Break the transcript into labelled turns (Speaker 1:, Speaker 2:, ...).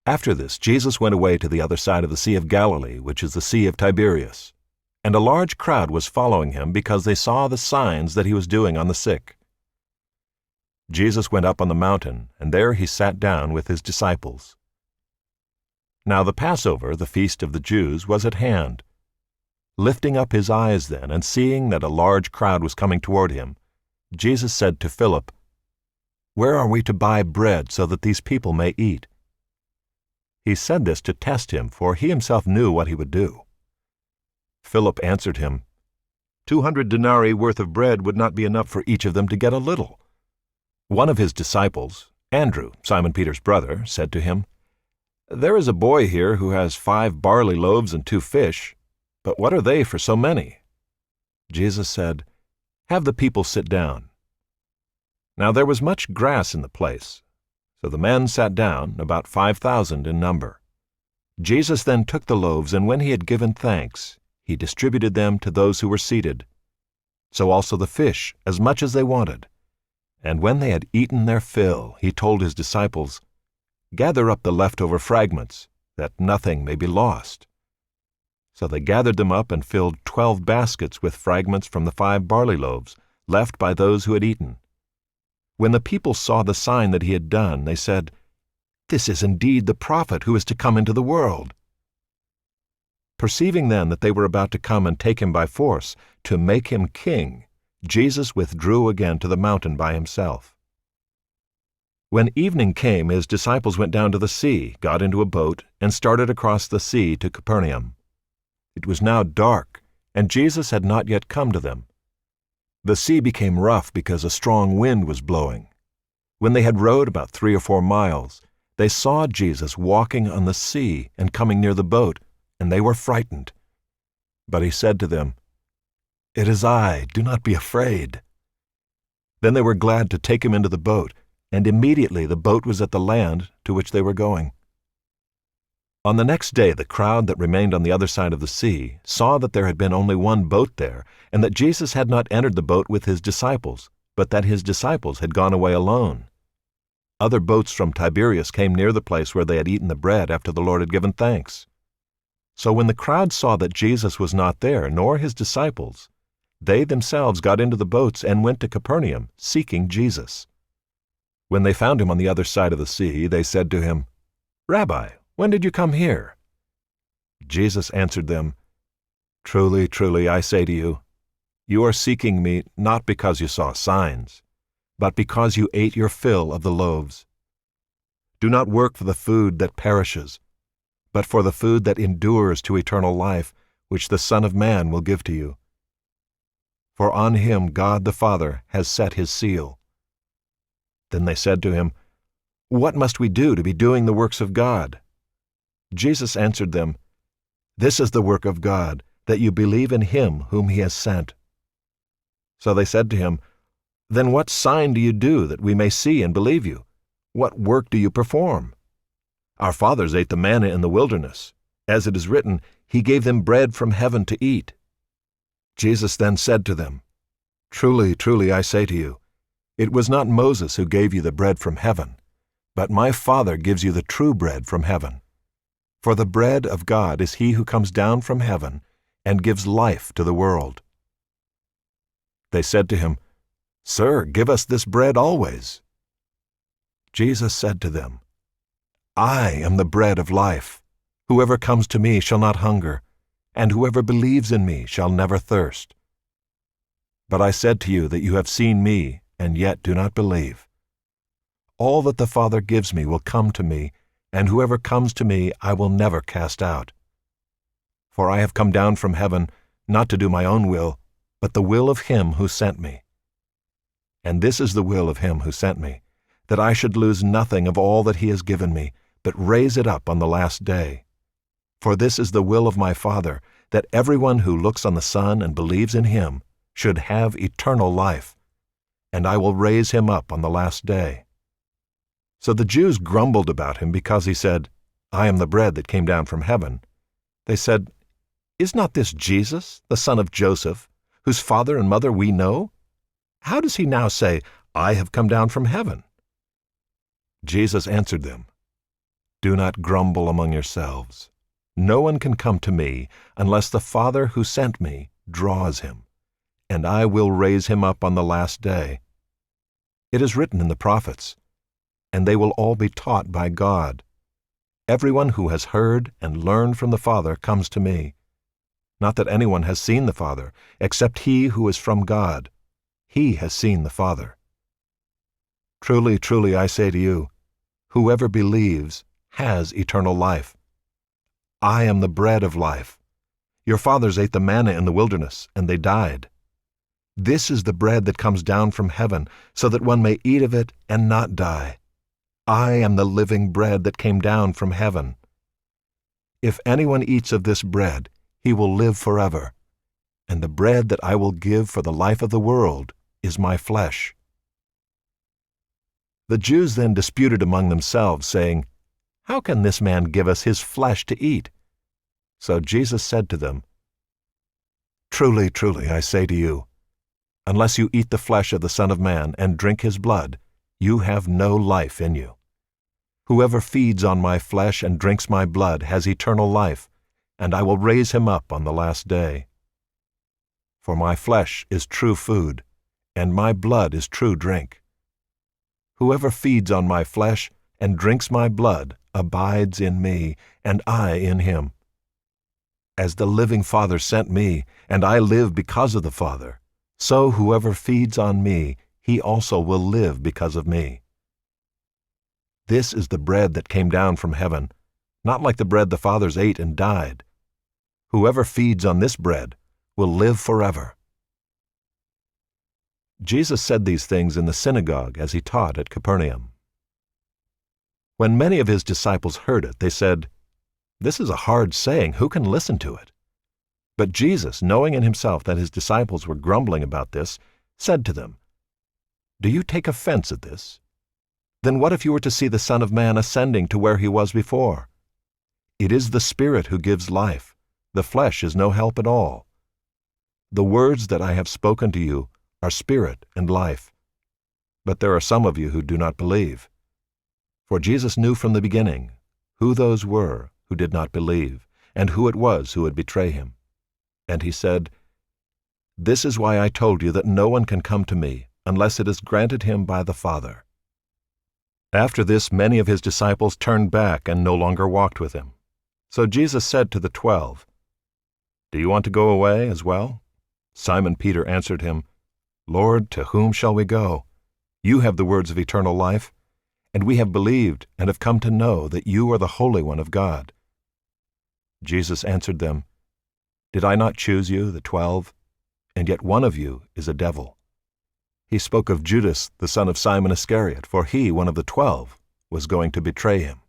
Speaker 1: After this, Jesus went away to the other side of the Sea of Galilee, which is the Sea of Tiberias. And a large crowd was following him because they saw the signs that he was doing on the sick. Jesus went up on the mountain, and there he sat down with his disciples. Now the Passover, the feast of the Jews, was at hand. Lifting up his eyes then, and seeing that a large crowd was coming toward him, Jesus said to Philip, "Where are we to buy bread so that these people may eat?" He said this to test him, for he himself knew what he would do. Philip answered him, 200 denarii worth of bread would not be enough for each of them to get a little. One of his disciples, Andrew, Simon Peter's brother, said to him, "There is a boy here who has 5 barley loaves and 2 fish, but what are they for so many?" Jesus said, "Have the people sit down." Now there was much grass in the place, so the men sat down, about 5,000 in number. Jesus then took the loaves, and when he had given thanks, he distributed them to those who were seated. So also the fish, as much as they wanted. And when they had eaten their fill, he told his disciples, "Gather up the leftover fragments, that nothing may be lost." So they gathered them up and filled 12 baskets with fragments from the 5 barley loaves, left by those who had eaten. When the people saw the sign that he had done, they said, "This is indeed the prophet who is to come into the world." Perceiving then that they were about to come and take him by force, to make him king, Jesus withdrew again to the mountain by himself. When evening came, his disciples went down to the sea, got into a boat, and started across the sea to Capernaum. It was now dark, and Jesus had not yet come to them. The sea became rough because a strong wind was blowing. When they had rowed about 3 or 4 miles, they saw Jesus walking on the sea and coming near the boat, and they were frightened. But he said to them, "It is I, do not be afraid." Then they were glad to take him into the boat, and immediately the boat was at the land to which they were going. On the next day the crowd that remained on the other side of the sea saw that there had been only one boat there, and that Jesus had not entered the boat with his disciples, but that his disciples had gone away alone. Other boats from Tiberias came near the place where they had eaten the bread after the Lord had given thanks. So when the crowd saw that Jesus was not there, nor his disciples, they themselves got into the boats and went to Capernaum, seeking Jesus. When they found him on the other side of the sea, they said to him, "Rabbi, when did you come here?" Jesus answered them, "Truly, truly, I say to you, you are seeking me not because you saw signs, but because you ate your fill of the loaves. Do not work for the food that perishes, but for the food that endures to eternal life, which the Son of Man will give to you. For on him God the Father has set his seal." Then they said to him, "What must we do to be doing the works of God?" Jesus answered them, "This is the work of God, that you believe in him whom he has sent." So they said to him, "Then what sign do you do that we may see and believe you? What work do you perform? Our fathers ate the manna in the wilderness. As it is written, he gave them bread from heaven to eat." Jesus then said to them, "Truly, truly, I say to you, it was not Moses who gave you the bread from heaven, but my Father gives you the true bread from heaven. For the bread of God is he who comes down from heaven and gives life to the world." They said to him, "Sir, give us this bread always." Jesus said to them, "I am the bread of life. Whoever comes to me shall not hunger, and whoever believes in me shall never thirst. But I said to you that you have seen me, and yet do not believe. All that the Father gives me will come to me, and whoever comes to me I will never cast out. For I have come down from heaven, not to do my own will, but the will of him who sent me. And this is the will of him who sent me, that I should lose nothing of all that he has given me, but raise it up on the last day. For this is the will of my Father, that everyone who looks on the Son and believes in him should have eternal life, and I will raise him up on the last day." So the Jews grumbled about him because he said, "I am the bread that came down from heaven." They said, "Is not this Jesus, the son of Joseph, whose father and mother we know? How does he now say, 'I have come down from heaven'?" Jesus answered them, Do not grumble among yourselves. No one can come to me unless the Father who sent me draws him, and I will raise him up on the last day. It is written in the prophets, and they will all be taught by God. Everyone who has heard and learned from the Father comes to me. Not that anyone has seen the Father, except he who is from God. He has seen the Father. Truly, truly, I say to you, whoever believes has eternal life. I am the bread of life. Your fathers ate the manna in the wilderness, and they died. This is the bread that comes down from heaven, so that one may eat of it and not die. I am the living bread that came down from heaven. If anyone eats of this bread, he will live forever. And the bread that I will give for the life of the world is my flesh. The Jews then disputed among themselves, saying, How can this man give us his flesh to eat? So Jesus said to them, Truly, truly, I say to you, unless you eat the flesh of the Son of Man and drink his blood, you have no life in you. Whoever feeds on my flesh and drinks my blood has eternal life, and I will raise him up on the last day. For my flesh is true food, and my blood is true drink. Whoever feeds on my flesh and drinks my blood abides in me, and I in him. As the living Father sent me, and I live because of the Father, so whoever feeds on me, he also will live because of me. This is the bread that came down from heaven, not like the bread the fathers ate and died. Whoever feeds on this bread will live forever. Jesus said these things in the synagogue as he taught at Capernaum. When many of his disciples heard it, they said, This is a hard saying. Who can listen to it? But Jesus, knowing in himself that his disciples were grumbling about this, said to them, Do you take offense at this? Then what if you were to see the Son of Man ascending to where he was before? It is the Spirit who gives life. The flesh is no help at all. The words that I have spoken to you are spirit and life. But there are some of you who do not believe. For Jesus knew from the beginning who those were who did not believe, and who it was who would betray him. And he said, This is why I told you that no one can come to me unless it is granted him by the Father. After this, many of his disciples turned back and no longer walked with him. So Jesus said to the 12, Do you want to go away as well? Simon Peter answered him, Lord, to whom shall we go? You have the words of eternal life, and we have believed and have come to know that you are the Holy One of God. Jesus answered them, Did I not choose you, the 12? And yet one of you is a devil. He spoke of Judas, the son of Simon Iscariot, for he, one of the 12, was going to betray him.